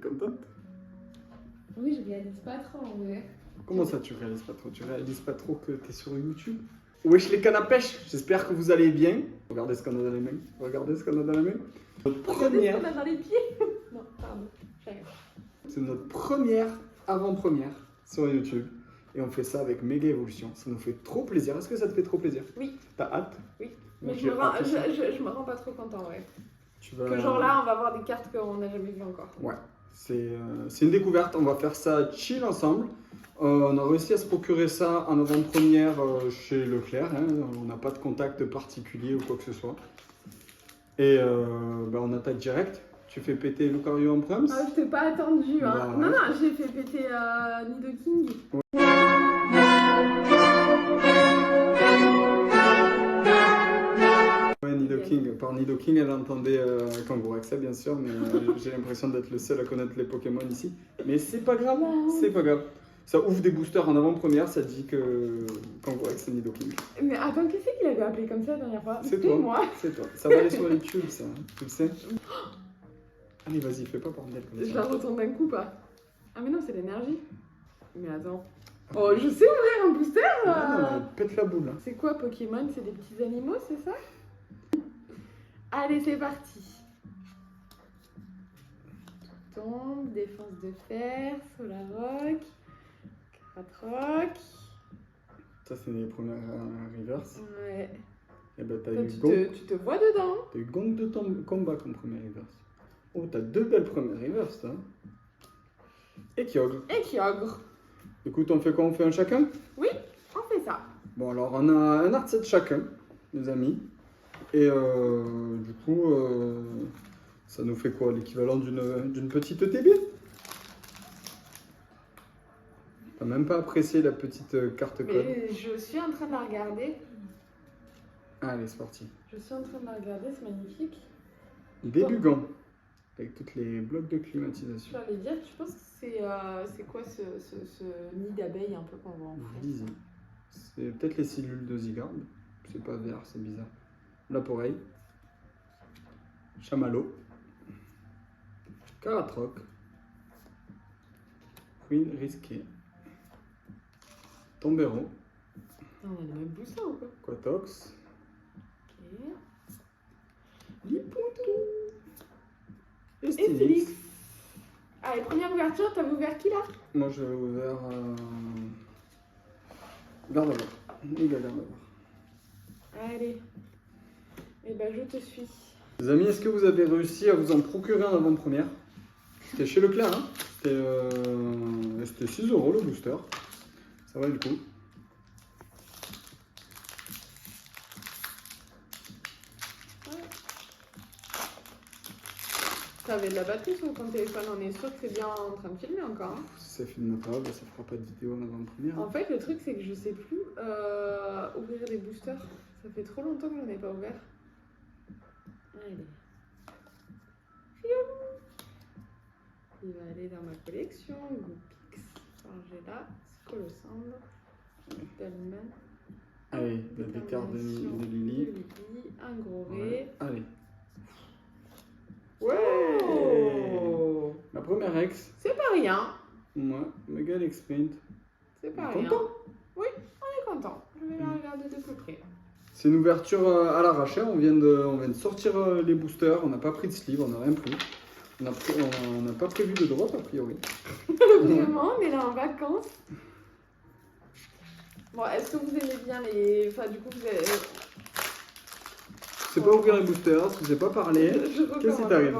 contente? Oui, je réalise pas trop en vrai. Comment ça, tu réalises pas trop? Tu réalises pas trop que t'es sur YouTube? Wesh les cannes à pêche, j'espère que vous allez bien. Regardez ce qu'on a dans les mains. Regardez ce qu'on a dans les mains. Notre première. Regardez ce qu'on a dans les pieds. Non, pardon, j'arrête. C'est notre première avant-première sur YouTube. Et on fait ça avec Méga Évolution. Ça nous fait trop plaisir. Est-ce que ça te fait trop plaisir? Oui. T'as hâte? Oui. Moi, Mais j'ai hâte aussi. je me rends pas trop content, ouais. Tu vas... Que genre là, on va avoir des cartes qu'on n'a jamais vues encore. Ouais, c'est une découverte. On va faire ça chill ensemble. On a réussi à se procurer ça en avant-première chez Leclerc. Hein. On n'a pas de contact particulier ou quoi que ce soit. Et on attaque direct. Tu fais péter Lucario en Prums. Ah, je t'ai pas attendu, hein. Bah, Non, non, j'ai fait péter Nidoking. Ouais, Nidoking. Par Nidoking, elle entendait Kanguraxa, bien sûr, mais j'ai l'impression d'être le seul à connaître les Pokémon ici. Mais c'est pas grave, c'est pas grave. Ça ouvre des boosters en avant-première, ça dit que Kanguraxa c'est Nidoking. Mais attends, qui c'est qui l'avait appelé comme ça la dernière fois? C'est toi, moi. c'est toi. Ça va aller sur YouTube, ça, tu le sais. Allez, vas-y, fais pas bordel comme Je ça. la retourne d'un coup, pas? Ah, mais non, c'est l'énergie. Mais attends. Oh, je sais ouvrir un booster Non, pète la boule. Hein. C'est quoi Pokémon? C'est des petits animaux, c'est ça? Allez, c'est parti. Tombe, défense de fer, Solarock, Kratrock. Ça, c'est les premières reverse. Ouais. Et ben, t'as Toi, eu tu te vois dedans? T'as eu Gong de combat comme première reverse. Oh, t'as deux belles premières reverse, là. Et Kyogre. Et Kyogre. Écoute, on fait quoi? On fait un chacun? Oui, on fait ça. Bon, alors, on a un art set chacun, les amis. Et du coup, ça nous fait quoi? L'équivalent d'une petite TB? T'as même pas apprécié la petite carte code. Mais je suis en train de la regarder. Allez, c'est parti. Je suis en train de la regarder, c'est magnifique. Début gant. Avec toutes les blocs de climatisation. J'allais dire, tu penses que c'est quoi ce nid d'abeilles un peu qu'on voit en France? Visé. C'est peut-être les cellules de Zygarde. C'est pas vert, c'est bizarre. Laporeille. Chamallow. Caratroc. Queen risqué. Tombero. On a les mêmes boussins ou quoi? Quatox. Ok. Lipoudou. Et Stylix. Stylix. Allez, première ouverture, t'avais ouvert qui là? Moi j'ai ouvert Gardevoir. Méga Gardevoir. Allez. Eh ben, je te suis. Les amis, est-ce que vous avez réussi à vous en procurer en avant-première? C'était chez Leclerc, hein. C'était 6 € le booster. Ça va le coup. T'avais de la batterie sur ton téléphone, on est sûr que c'est bien en train de filmer encore. Hein. Si ça filme pas, bah, ça fera pas de vidéo en avant-première. En fait, le truc, c'est que je sais plus ouvrir des boosters. Ça fait trop longtemps que j'en ai pas ouvert. Allez. Il va aller dans ma collection. Goopix, Angela, Scolosand, Delman. Allez, des cartes de Lily. Un gros V. Ouais. Allez. Ouais. Oh, Ma première ex. c'est pas rien. Moi, Mega Exprint. C'est pas Content? rien. Oui, on est content. Je vais la regarder de plus près. C'est une ouverture à l'arraché. On vient de sortir les boosters. On n'a pas pris de sleeve, on n'a rien pris. On n'a pas prévu de drop a priori. Vraiment, on est là en vacances. Bon, est-ce que vous aimez bien les... Enfin, du coup, vous avez... Tu sais pas ouvrir les boosters, tu sais pas parler. Qu'est-ce qui t'arrive?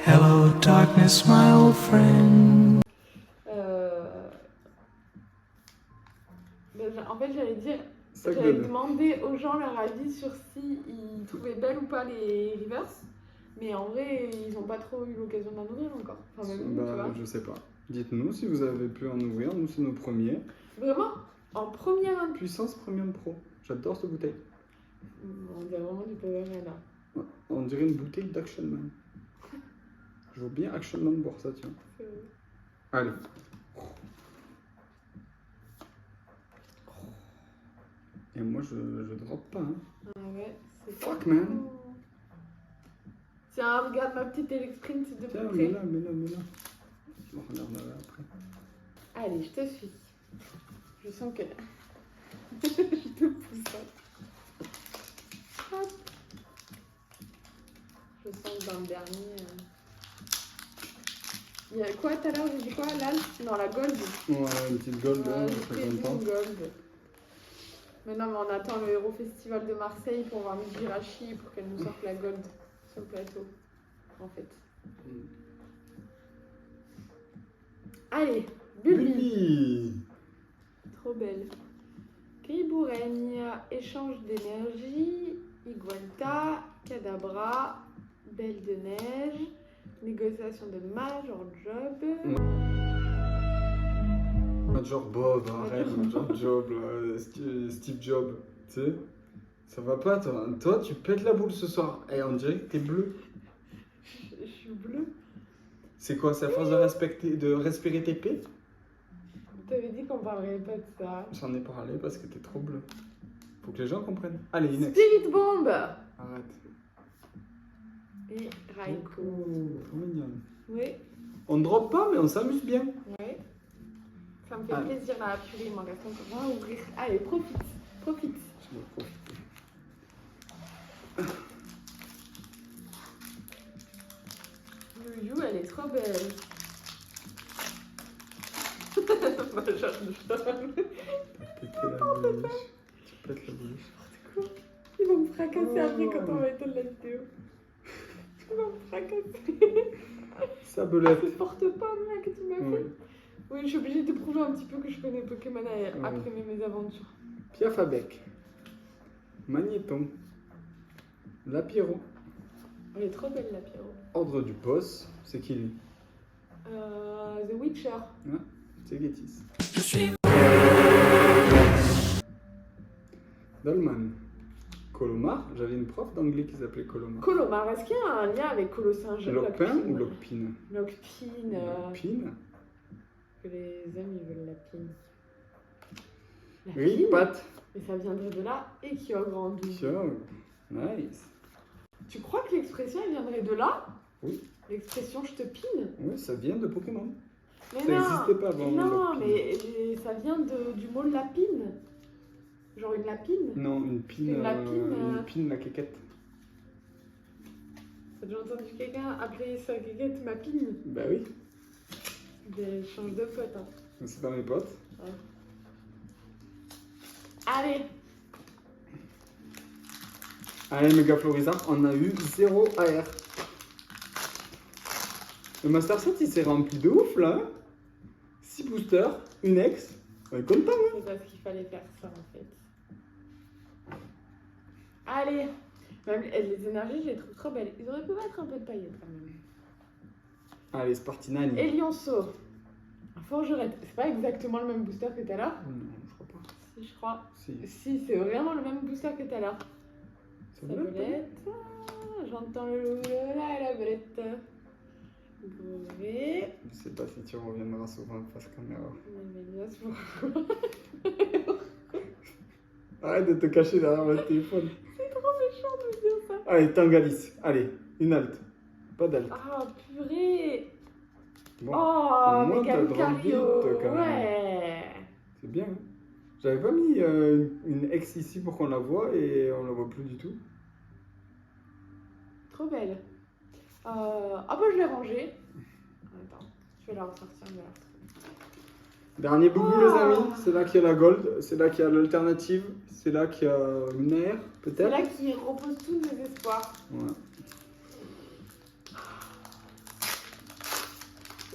Hello, darkness, my old friend. En fait, j'allais dire... Ça que J'avais donne. demandé aux gens leur avis sur si ils trouvaient belles ou pas les reverse. Mais en vrai, ils n'ont pas trop eu l'occasion d'en ouvrir encore. Enfin, même nous, tu vois. Je sais pas. Dites-nous si vous avez pu en ouvrir. Nous, c'est nos premiers. Vraiment, en première... Puissance Premium Pro. J'adore cette bouteille. On dirait vraiment du Power là. Ouais, on dirait une bouteille d'Action Man. Je vois bien Action Man boire ça, tiens. Allez. Et moi, je drop pas. Hein. Ah ouais, c'est Fuck, pas man. Tiens, regarde ma petite Electrine, c'est de Tiens, près. mets-la, mets-la, mets-la. Allez, je te suis. Je sens que... je te pousse. Hop. Je sens que dans le dernier... Il y a quoi tout à l'heure? J'ai dit quoi? L'Alp? Non, la Gold. Ouais, une petite gold, Ouais, ça j'ai fait fait longtemps. une Gold. Mais non, mais on attend le Euro Festival de Marseille pour voir Miss Girachi pour qu'elle nous sorte la Gold sur le plateau. En fait. Allez, Bulbi. Bulbi. Trop belle. Gribouraigne, échange d'énergie, Igualta, Cadabra, Belle de neige, négociation de Major Job. Major Bob, arrête, Major Job, là, Steve Jobs, tu sais. Ça va pas, toi. Toi, tu pètes la boule ce soir. Et on dirait que t'es bleu. Je suis bleue. C'est quoi, c'est à force de respirer tes pets? T'avais dit qu'on parlerait pas de ça. J'en ai parlé parce que t'es trop bleu. Faut que les gens comprennent. Allez, Inex. Spirit Bomb Arrête. et Raikou. Oh, trop mignonne. Oui, On drop pas, mais on s'amuse bien. oui. Ça me fait Allez. plaisir là, purée, il m'en reste encore un à ouvrir. Allez, profite, profite. Je vais profiter. Le You, elle est trop belle. Major Job. Péter la bouche. Tu pètes la bouche. Ils vont me fracasser après Oh. quand on va éteindre la vidéo. Ils vont me fracasser. Ça belette. Ça se porte pas, mec, que tu m'as fait. Oui. Oui, je suis obligée de te prouver un petit peu que je connais Pokémon après mes aventures. Piafabec. Magnéton. Lapiro. Elle est trop belle, la Pyro. Ordre du boss. C'est qui lui? The Witcher. C'est Getis. Je suis Dolman. Colomar. J'avais une prof d'anglais qui s'appelait Colomar. Colomar, est-ce qu'il y a un lien avec Colossinge? Locpin ou Locpine? Locpine. Locpine. Que les hommes, ils veulent la pine. La Oui, pine. Pat. Mais ça viendrait de là et qui a grandi. Tiens. Nice. Tu crois que l'expression, elle viendrait de là? Oui. L'expression je te pine? Oui, ça vient de Pokémon. Mais Ça non, n'existait pas avant. non, Locpine. mais ça vient du mot lapine. Genre une lapine. Non, une pine. Une lapine, Une pine, la quéquette. T'as déjà entendu quelqu'un appeler sa guéguette ma pine? Bah oui. Des change de pote. Hein. C'est pas mes potes. Allez, Allez, Méga Florizard, on a eu 0 AR. Le Master Set, il s'est rempli de ouf là. 6 boosters, une ex. On est content, hein. c'est parce qu'il fallait faire ça en fait. Allez, même les énergies, je les trouve trop belles. Ils auraient pu mettre un peu de paillettes quand même. Allez, c'est parti, Nani. Et Lionceau. Forgerette. C'est pas exactement le même booster que tout à l'heure? Non, je crois pas. Si, je crois. Si. Si, c'est vraiment le même booster que tout à l'heure. Ça va, Sabolette. J'entends le loup là et la belette. Brevet. Je sais pas si tu reviendras souvent face caméra. Pourquoi? Arrête de te cacher derrière le téléphone. C'est trop méchant de me dire ça. Allez, Tangalis. Allez, une halte. Pas d'halte. Ah, purée. Bon, Oh, moins, mais t'as grandi, Calcario. toi, quand même. Ouais. c'est bien. Hein. J'avais pas mis une ex ici pour qu'on la voie et on la voit plus du tout. Trop belle. Ah bah je l'ai rangée. Attends, je vais la ressortir. Je vais la ressortir. Dernier boubou, Oh. les amis. C'est là qu'il y a la gold, c'est là qu'il y a l'alternative, c'est là qu'il y a une air, C'est peut-être. là qui repose tous mes espoirs. Ouais.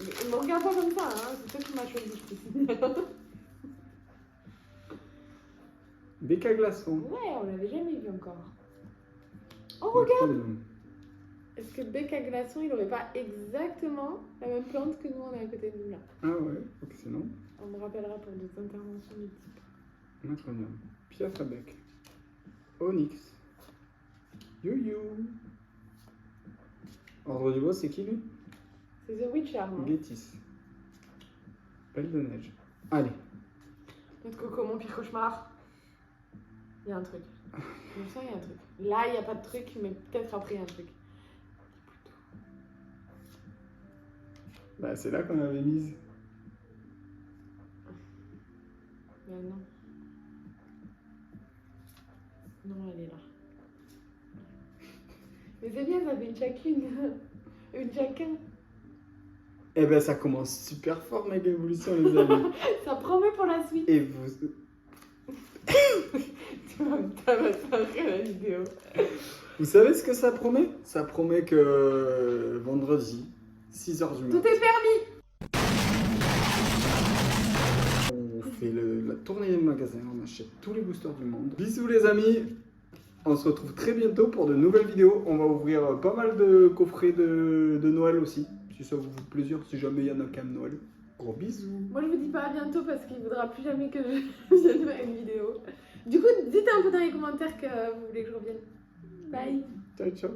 Mais me regarde pas comme ça, hein. C'est toi qui m'as choisi, je te signale. Becca Glaçon. Ouais, on l'avait jamais vu encore. Oh, Ouais, regarde. trop mignon. Est-ce que Bec à glaçon, il aurait pas exactement la même plante que nous on a à côté de nous là? Ah ouais, excellent. On me rappellera pour des interventions du type. Ah, très bien. Piaf à bec. Onyx. You. Ordre du boss, c'est qui lui? C'est The Witcher, non? Getis. Belle de neige. Allez. Notre coco, mon pire cauchemar. Il y a un truc. Je sens qu'il y a un truc. Là, il n'y a pas de truc, mais peut-être après, il y a un truc. Bah, c'est là qu'on avait mise. Non. Non, elle est là. Mais c'est bien, ça fait une chacune. Une chacun. Eh ben ça commence super fort Mega Evolution les amis. Ça promet pour la suite. Et vous... Tu vas me après la vidéo. Vous savez ce que ça promet? Ça promet que vendredi, 6h du matin, Tout est permis. on fait la tournée des magasins, on achète tous les boosters du monde. Bisous les amis. On se retrouve très bientôt pour de nouvelles vidéos. On va ouvrir pas mal de coffrets de Noël aussi, si ça vous fait plaisir, si jamais il y en a qu'un Noël. Gros bisous. Moi je vous dis pas à bientôt parce qu'il voudra plus jamais que je vienne faire une vidéo. Du coup, dites un peu dans les commentaires que vous voulez que je revienne. Bye. Ciao ciao.